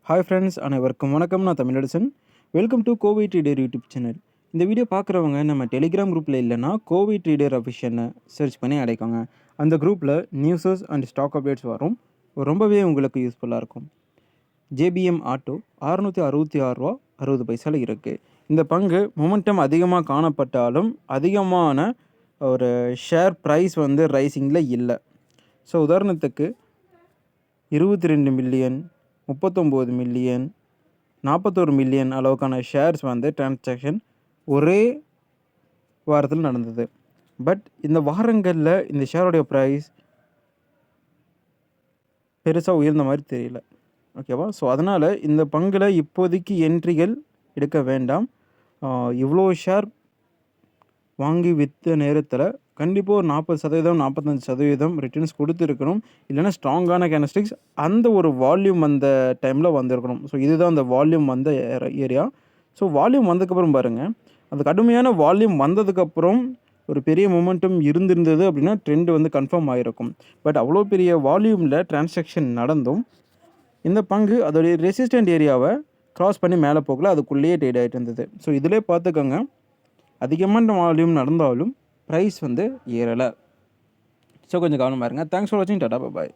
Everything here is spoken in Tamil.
ஹாய் ஃப்ரெண்ட்ஸ், அனைவருக்கும் வணக்கம். நான் Tamilarasan. Welcome to Kovai trader YouTube channel. இந்த வீடியோ பார்க்குறவங்க நம்ம டெலிகிராம் குரூப்பில் இல்லைன்னா கோவை ட்ரேடர் அஃபிஷியல்னு சர்ச் பண்ணி அடைக்கோங்க. அந்த குரூப்பில் நியூஸஸ் அண்ட் ஸ்டாக் அப்டேட்ஸ் வரும். ரொம்பவே உங்களுக்கு யூஸ்ஃபுல்லாக இருக்கும். ஜேபிஎம் ஆட்டோ ரூ. 666.60 இருக்குது. இந்த பங்கு மொமெண்டம் அதிகமாக காணப்பட்டாலும் அதிகமான ஒரு ஷேர் ப்ரைஸ் ரைசிங்கில் இல்லை. ஸோ உதாரணத்துக்கு 22 மில்லியன், 39 மில்லியன், 41 மில்லியன் அளவுக்கான ஷேர்ஸ் டிரான்சாக்ஷன் ஒரே வாரத்தில் நடந்தது. பட் இந்த வாரங்களில் இந்த ஷேரோடைய ப்ரைஸ் பெருசாக உயர்ந்த மாதிரி தெரியல. ஓகேவா? ஸோ அதனால் இந்த பங்கில் இப்போதைக்கு என்ட்ரிகள் எடுக்க வேண்டாம். இவ்வளோ ஷேர் வாங்கி விற்ற நேரத்தில் கண்டிப்பாக ஒரு 40%, 45% ரிட்டர்ன்ஸ் கொடுத்துருக்கணும். இல்லைனா ஸ்ட்ராங்கான கேண்டல்ஸ்டிக்ஸ் அந்த ஒரு வால்யூம் அந்த டைமில் வந்திருக்கணும். ஸோ இதுதான் அந்த வால்யூம் வந்த ஏரியா. ஸோ வால்யூம் வந்ததுக்கப்புறம் பாருங்கள், அந்த கடுமையான வால்யூம் வந்ததுக்கப்புறம் ஒரு பெரிய மொமெண்டம் இருந்திருந்தது அப்படின்னா ட்ரெண்ட் கன்ஃபார்ம் ஆகிருக்கும். பட் அவ்வளோ பெரிய வால்யூமில் டிரான்சாக்ஷன் நடந்தும் இந்த பங்கு அதோடைய ரெசிஸ்டன்ட் ஏரியாவை க்ராஸ் பண்ணி மேலே போகல, அதுக்குள்ளேயே ட்ரேட் ஆகிட்டு இருந்தது. ஸோ இதிலே பார்த்துக்கோங்க, அதிகமான வால்யூம் நடந்தாலும் ப்ரைஸ் ஏறலை. ஸோ கொஞ்சம் கவனமாக இருங்க. தேங்க்ஸ் ஃபார் வாட்சிங். டாடா, பாய்.